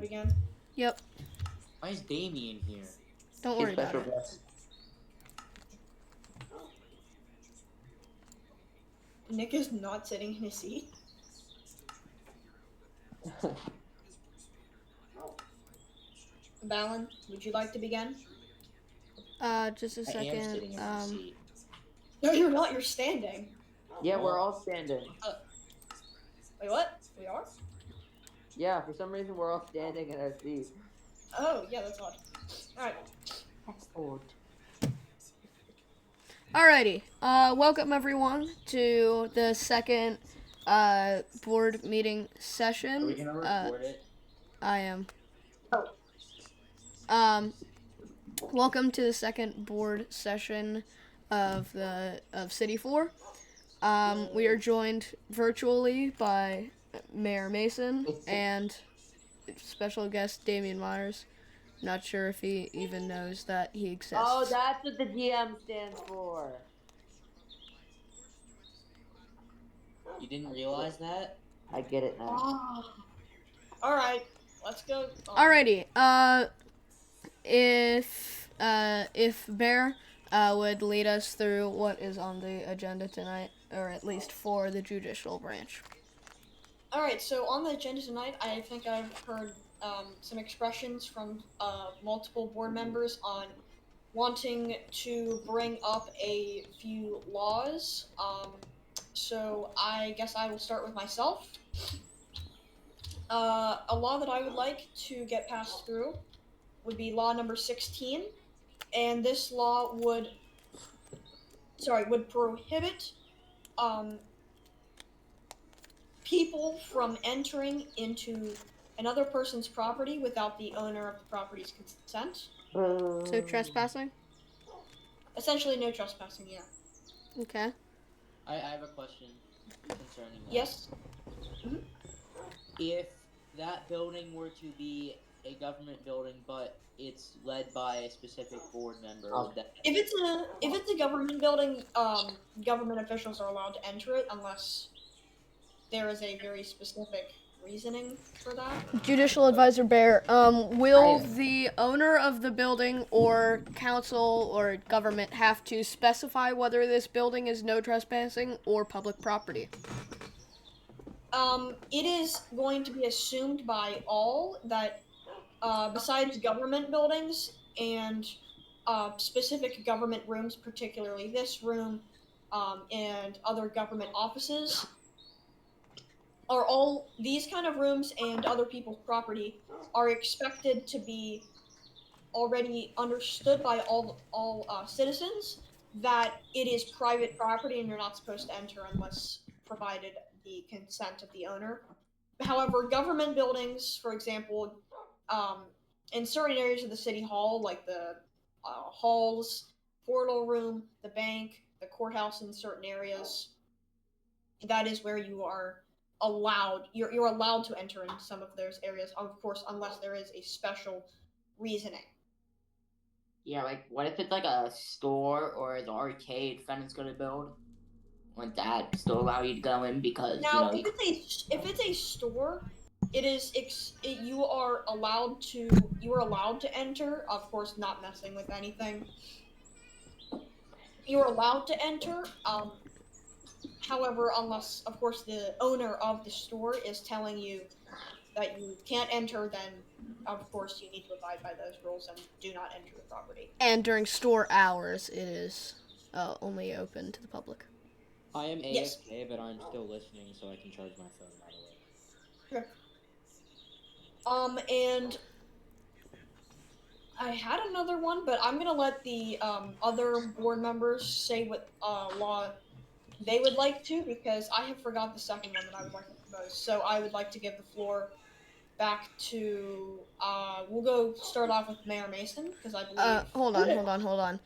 begin? Yep. Why is Damien here? Don't worry about it. Nick is not sitting in his seat. Balin, would you like to begin? Just a I am second. sitting in my seat. No, you're not. You're standing. Yeah, we're all standing. Wait, what? We are? Yeah, for some reason we're all standing in our seats. Oh, yeah, that's odd. Alright. That's odd. Alrighty. Welcome everyone to the second board meeting session. Are we gonna record it? I am. Oh. Welcome to the second board session of City 4. We are joined virtually by Mayor Mason and special guest Damian Myers. Not sure if he even knows that he exists. Oh, that's what the GM stands for. You didn't realize that? I get it now. Oh. Alright, let's go. Alrighty. If Bear would lead us through what is on the agenda tonight, or at least for the judicial branch. Alright, so on the agenda tonight, I think I've heard some expressions from multiple board members on wanting to bring up a few laws. So I guess I will start with myself. A law that I would like to get passed through would be law number 16, and this law would prohibit people from entering into another person's property without the owner of the property's consent. So trespassing? Essentially, no trespassing, yeah. Okay. I have a question concerning that. Yes? If that building were to be a government building, but it's led by a specific board member, would that... If it's a government building, government officials are allowed to enter it unless there is a very specific reasoning for that. Judicial Advisor Bear, will the owner of the building or council or government have to specify whether this building is no trespassing or public property? It is going to be assumed by all that, besides government buildings and specific government rooms, particularly this room, and other government offices, are all these kind of rooms and other people's property are expected to be already understood by all citizens that it is private property and you're not supposed to enter unless provided the consent of the owner. However, government buildings, for example, in certain areas of the city hall, like the halls, portal room, the bank, the courthouse in certain areas, that is where you are allowed, you're allowed to enter in some of those areas, of course, unless there is a special reasoning. Yeah, like, what if it's like a store or an arcade friend's gonna build? Would that still allow you to go in because, now, if it's a store, you are allowed to enter, of course, not messing with anything. You're allowed to enter, however, unless, of course, the owner of the store is telling you that you can't enter, then, of course, you need to abide by those rules and do not enter the property. And during store hours, it is only open to the public. I am AFK, Yes. but I'm still listening, so I can charge my phone right away. Sure. And I had another one, but I'm gonna let the other board members say what law they would like to, because I have forgot the second one that I would like to propose. So I would like to give the floor back to we'll go start off with Mayor Mason, because I believe Hold on.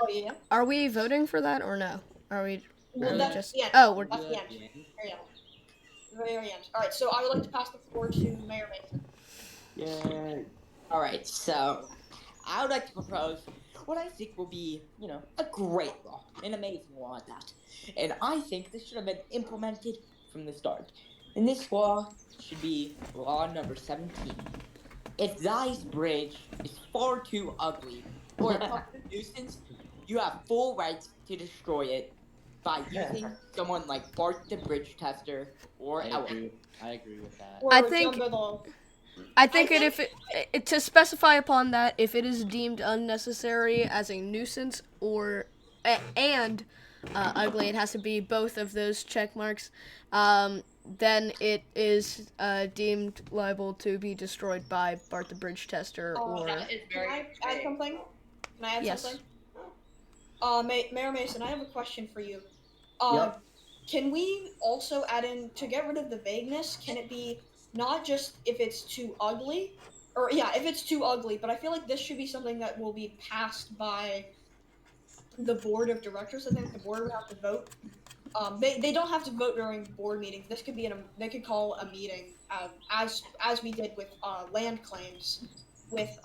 Oh yeah. Are we voting for that or no? Are we Well, that's just the end. Oh, we're That's the end. Very end. Alright, so I would like to pass the floor to Mayor Mason. Yay. Alright, so I would like to propose what I think will be, a great law, an amazing law at that. And I think this should have been implemented from the start. And this law should be law number 17. If thy bridge is far too ugly or a public nuisance, you have full rights to destroy it by using someone like Bart the Bridge Tester or Ellen. I agree with that. I Or think Jumbo the. I think think- to specify upon that, if it is deemed unnecessary as a nuisance and ugly, it has to be both of those check marks. Then it is deemed liable to be destroyed by Bart the Bridge Tester or That is Can very I add something? Can I add Yes. something? Mayor Mason, I have a question for you. Yep. Can we also add in to get rid of the vagueness? Can it be not just if it's too ugly, or yeah, if it's too ugly? But I feel like this should be something that will be passed by the board of directors. I think the board would have to vote. They don't have to vote during board meetings. This could be they could call a meeting as we did with land claims, with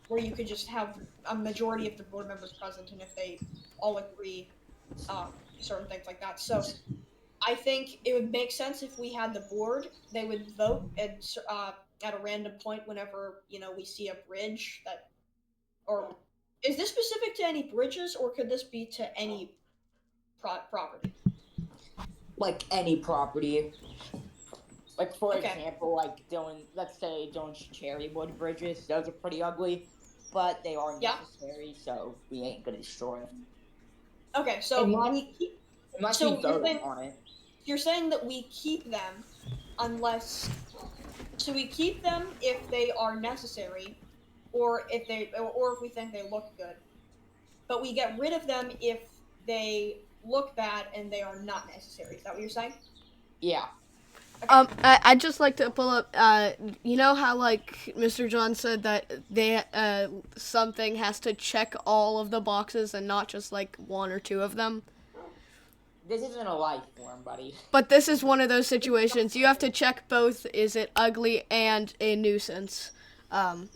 where you could just have a majority of the board members present, and if they all agree, certain things like that. So I think it would make sense if we had the board. They would vote at a random point whenever we see a bridge that, or is this specific to any bridges, or could this be to any property? Like any property. Like for Okay. example, let's say Dylan's Cherrywood bridges. Those are pretty ugly, but they are Yeah. necessary, so we ain't gonna destroy them. Okay, so Unless so we vote on it. you're saying that we keep them unless so we keep them if they are necessary, or if we think they look good, but we get rid of them if they look bad and they are not necessary. Is that what you're saying? Yeah. I'd just like to pull up, you know how, like, Mr. John said that something has to check all of the boxes and not just, like, one or two of them? This isn't a life form, buddy. But this is one of those situations. You have to check both, is it ugly and a nuisance?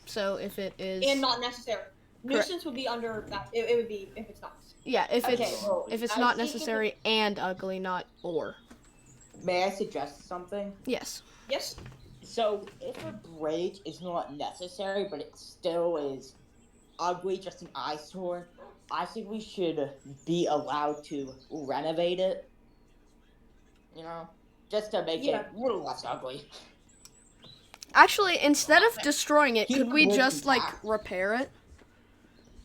So if it is... And not necessary. Nuisance would be under that. It would be if it's not necessary. Yeah, if it's I not think necessary and ugly, not or. May I suggest something? Yes. Yes. So, if a bridge is not necessary, but it still is ugly, just an eyesore, I think we should be allowed to renovate it. You know? Just to make it a little less ugly. Actually, instead of destroying it, Keep could the we bridge just, like, intact. repair it?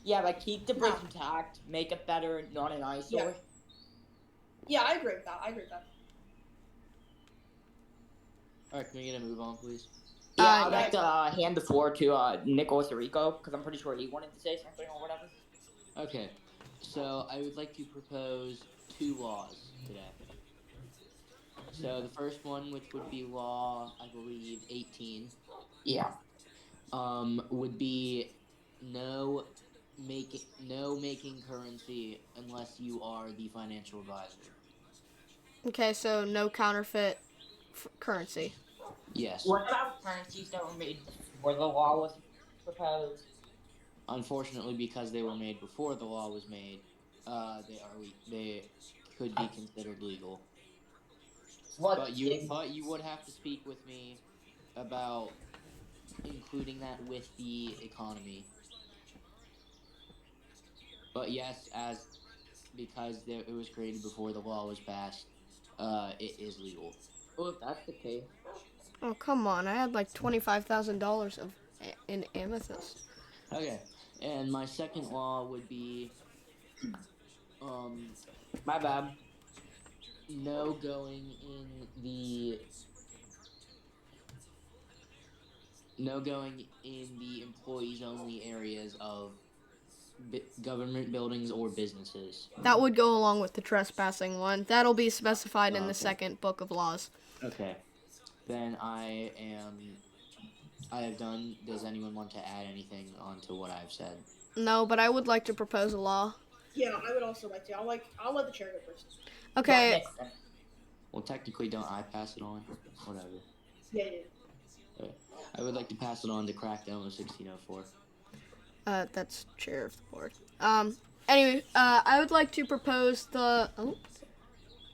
Yeah, like keep the bridge intact, make it better, not an eyesore. Yeah, I agree with that. Alright, can we get a move on, please? Yeah, I'd yeah. like to hand the floor to Nicholas Rico, because I'm pretty sure he wanted to say something or whatever. Okay, so I would like to propose 2 laws today. So the first one, which would be law, I believe, 18, Yeah. would be no making currency unless you are the financial advisor. Okay, so no counterfeit currency. Yes. What about currencies that were made before the law was proposed? Unfortunately, because they were made before the law was made, they could be considered legal. But you would have to speak with me about including that with the economy. But yes, because it was created before the law was passed, it is legal. Well, if that's the case. Oh, come on. I had like $25,000 in amethyst. Okay, and my second law would be, My bad. no going in the employees only areas of government buildings or businesses. That would go along with the trespassing one. That'll be specified in the second book of laws. Okay. Then I have done. Does anyone want to add anything onto what I've said? No, but I would like to propose a law. Yeah, I would also like to. I'll let the chair go first. Okay. Well, technically, don't I pass it on? Whatever. Yeah. Okay. I would like to pass it on to Crack Demo 1604. That's chair of the board. Anyway, I would like to propose the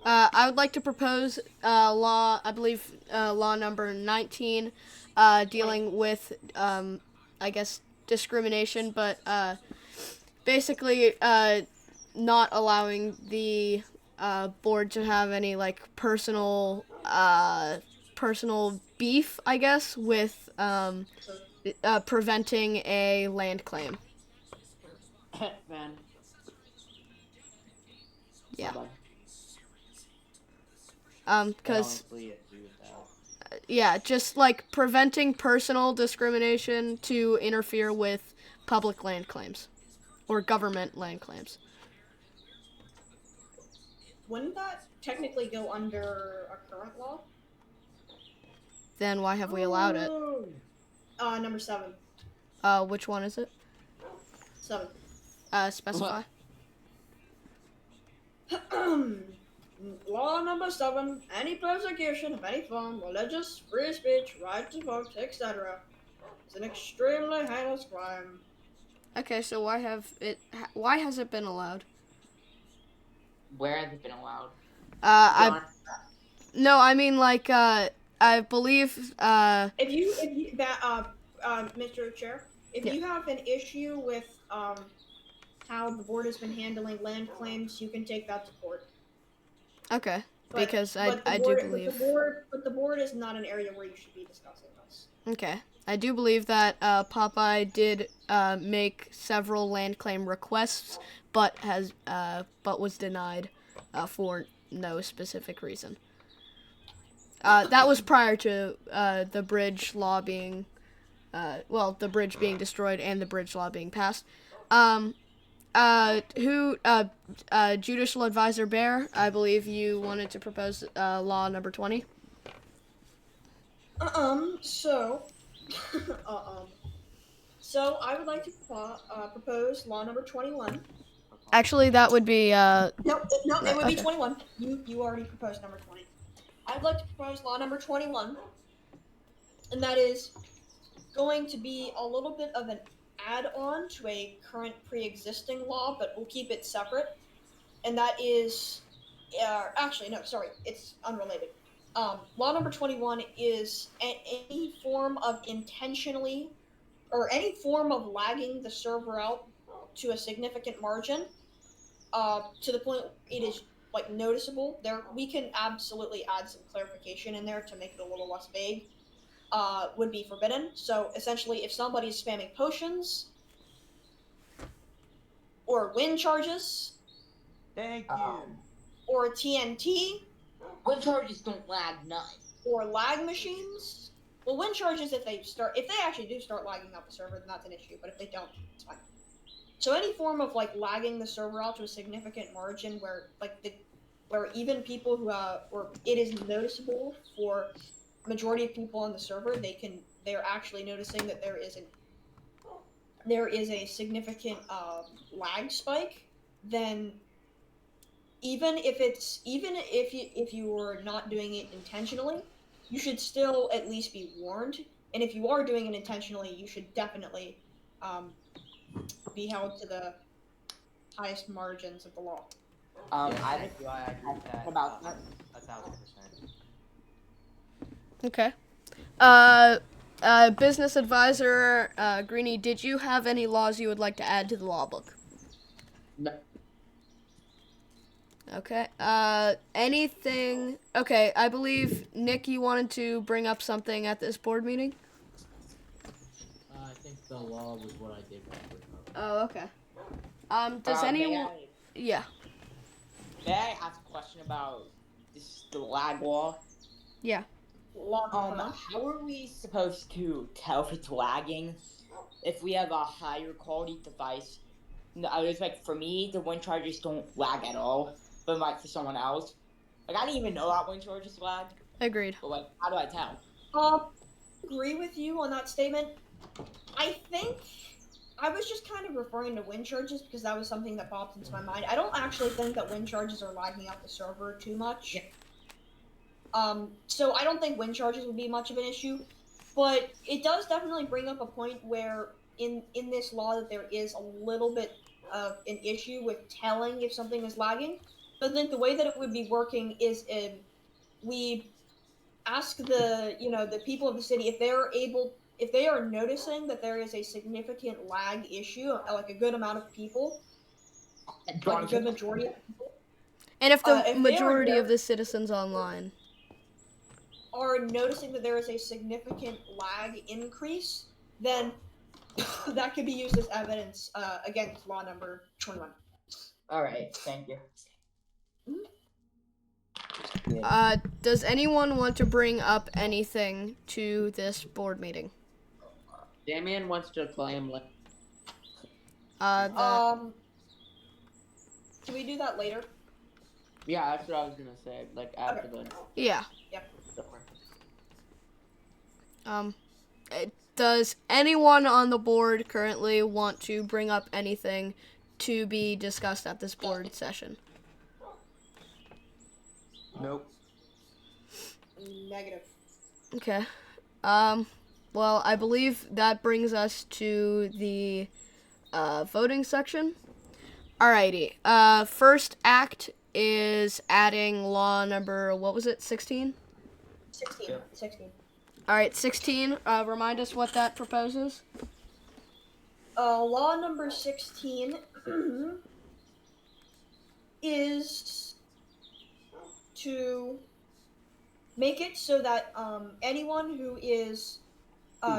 I would like to propose law, I believe law number 19, dealing with, I guess, discrimination, but basically not allowing the board to have any like personal beef, I guess, with preventing a land claim. Man. Yeah. Bye-bye. I Because honestly agree with that. yeah, just like preventing personal discrimination to interfere with public land claims or government land claims. Wouldn't that technically go under a current law? Then why have we allowed it? Number 7. Which one is it? 7. Specify. Law number 7. Any persecution of any form, religious, free speech, right to vote, etc. is an extremely heinous crime. Okay, so why has it been allowed? Where has it been allowed? No, I mean like I believe If you Mr. Chair, if you have an issue with how the board has been handling land claims, you can take that to court. okay, But, because but the I board, do believe but the board is not an area where you should be discussing this. okay. I do believe that Popeye did make several land claim requests, but was denied for no specific reason. That was prior to the bridge law being, the bridge being destroyed and the bridge law being passed. Judicial Advisor Bear, I believe you wanted to propose law number 20. So, so I would like to propose law number 21. Actually, that would be No, it would be okay. 21. You already proposed number 20. I'd like to propose law number 21, and that is going to be a little bit of an add-on to a current pre-existing law, but we'll keep it separate. And that is, actually, no, sorry, it's unrelated. Law number 21 is any form of intentionally, or any form of lagging the server out to a significant margin, to the point it is like noticeable. There, we can absolutely add some clarification in there to make it a little less vague. Would be forbidden. So essentially, if somebody's spamming potions or wind charges, Thank you. or TNT, Wind charges don't lag none. or lag machines. Well, wind charges, if they actually do start lagging out the server, then that's an issue. But if they don't, it's fine. So any form of like lagging the server out to a significant margin, where where even people who or it is noticeable for majority of people on the server, they're actually noticing that there is a significant lag spike. Then even if you were not doing it intentionally, you should still at least be warned. And if you are doing it intentionally, you should definitely be held to the highest margins of the law. I agree with that. About that. 1,000%. Okay. Business Advisor Greenie, did you have any laws you would like to add to the law book? No. Okay. Anything? Okay, I believe Nick, you wanted to bring up something at this board meeting. I think the law was what I did want to bring up. Oh, okay. Does anyone? Yeah. May I ask a question about the lag law? Yeah. How are we supposed to tell if it's lagging if we have a higher quality device? No, I was like, for me, the wind charges don't lag at all, but like for someone else, like I didn't even know that wind charges lag. Agreed. But like, how do I tell? Agree with you on that statement. I think I was just kind of referring to wind charges because that was something that popped into my mind. I don't actually think that wind charges are lagging out the server too much. Yeah. So I don't think wind charges would be much of an issue, but it does definitely bring up a point where in this law that there is a little bit of an issue with telling if something is lagging. I think the way that it would be working is we ask the people of the city if they are noticing that there is a significant lag issue, like a good amount of people, like a good majority of people, And if the if they majority of the citizens online. are noticing that there is a significant lag increase, then that could be used as evidence against law number 21. All right, thank you. Does anyone want to bring up anything to this board meeting? Damien wants to claim. Can we do that later? Yeah, that's what I was gonna say. Like after the. Yeah. Yeah. Does anyone on the board currently want to bring up anything to be discussed at this board session? Nope. Negative. Okay. Well, I believe that brings us to the voting section. Alrighty. First act is adding law number, what was it, 16? 16. Alright, 16. Remind us what that proposes. Law number 16 is to make it so that anyone who is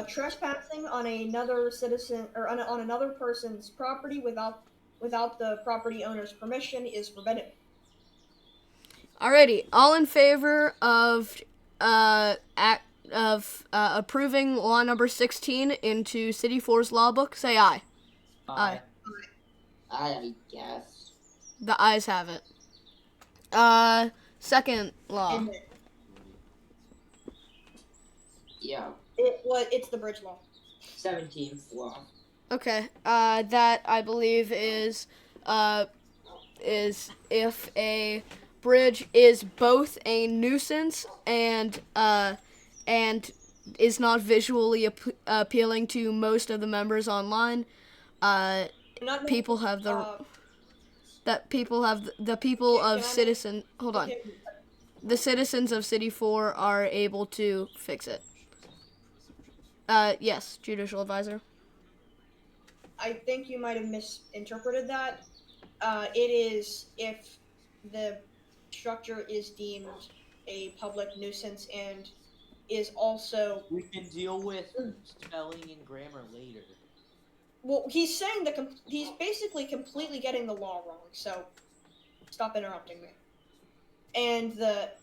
trespassing on another citizen or on another person's property without the property owner's permission is forbidden. Alrighty, all in favor of approving law number 16 into City 4's law book, say aye. Aye. I guess. The ayes have it. Second law. And Yeah. it's the bridge law. 17th law. Okay. That I believe is if a bridge is both a nuisance and is not visually appealing to most of the members online. People have the citizens of City 4 are able to fix it. Yes, judicial advisor. I think you might have misinterpreted that. It is if the structure is deemed a public nuisance and is also. We can deal with spelling and grammar later. Well, he's saying he's basically completely getting the law wrong. So, stop interrupting me. And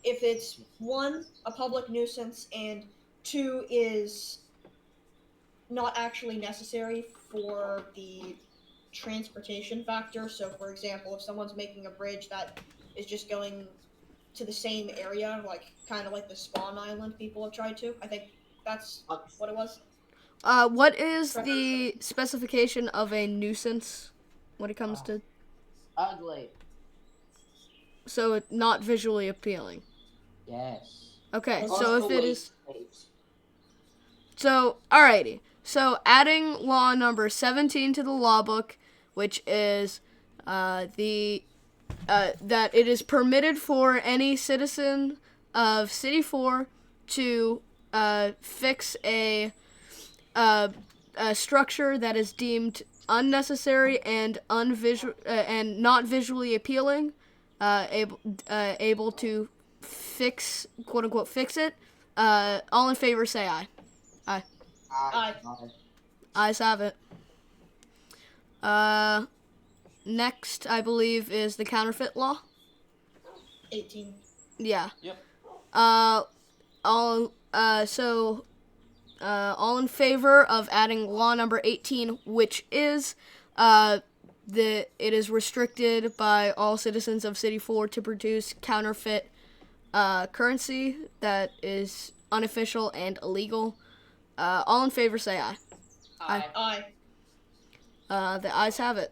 if it's 1, a public nuisance, and 2 is not actually necessary for the transportation factor. So, for example, if someone's making a bridge that is just going to the same area, like kind of like the spawn island people have tried to, I think that's what it was. What is the specification of a nuisance when it comes to? Ugly. So not visually appealing. Yes. Okay, so if it is. So, alrighty. So, adding law number 17 to the law book, which is that it is permitted for any citizen of City 4 to fix a structure that is deemed unnecessary and and not visually appealing, able to fix, quote unquote, fix it. All in favor, say aye. Aye. Aye. Ayes have it. Next, I believe, is the counterfeit law. 18. Yeah. Yep. All in favor of adding law number 18, which is it is restricted by all citizens of City 4 to produce counterfeit currency that is unofficial and illegal. All in favor, say aye. Aye. The ayes have it.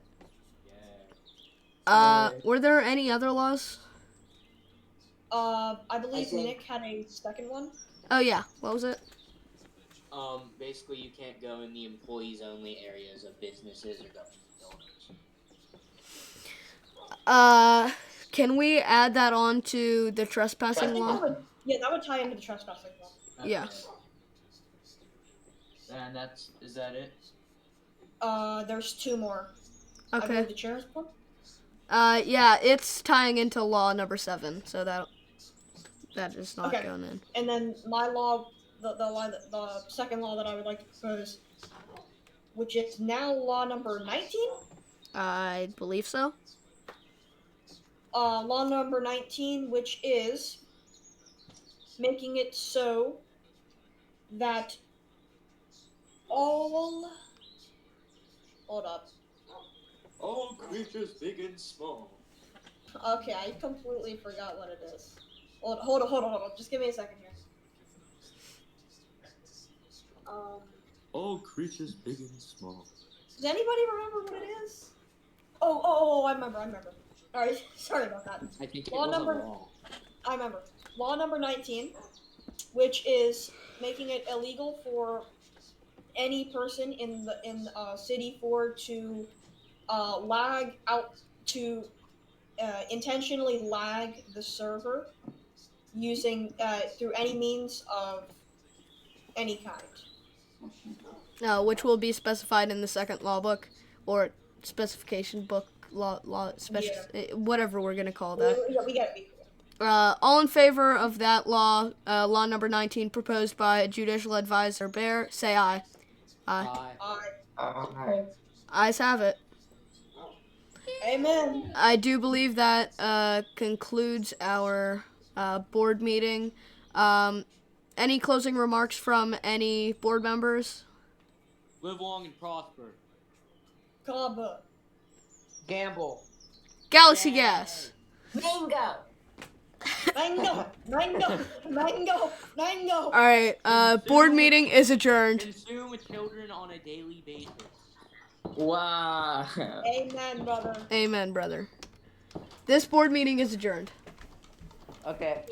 Yeah. Were there any other laws? I believe Nick had a second one. Oh yeah, what was it? Basically, you can't go in the employees-only areas of businesses or government buildings. Can we add that on to the I trespassing think law? that would tie into the trespassing law. Yeah. And is that it? There's 2 more. I Okay. believe the chair's one. Yeah, it's tying into law number 7, so that is not Okay. going in. And then my law, the second law that I would like to propose, which is now law number 19. I believe so. Law number 19, which is making it so that all. Hold up. All creatures big and small. Okay, I completely forgot what it is. Hold on. Just give me a second here. All creatures big and small. Does anybody remember what it is? Oh, I remember. Alright, sorry about that. I think Law it was number- a law. I remember. Law number 19, which is making it illegal for any person in City 4 to lag out to intentionally lag the server using through any means of any kind. Which will be specified in the second law book or specification book, whatever we're gonna call that. We get it. All in favor of that law, law number 19, proposed by Judicial Advisor Bear, say aye. Aye. Ayes have it. Amen. I do believe that concludes our board meeting. Any closing remarks from any board members? Live long and prosper. Kaba. Gamble. Galaxy Yay. Gas. Bingo. Mango. All right. Board meeting is adjourned. Consume children on a daily basis. Wow. Amen, brother. Amen, brother. This board meeting is adjourned. Okay.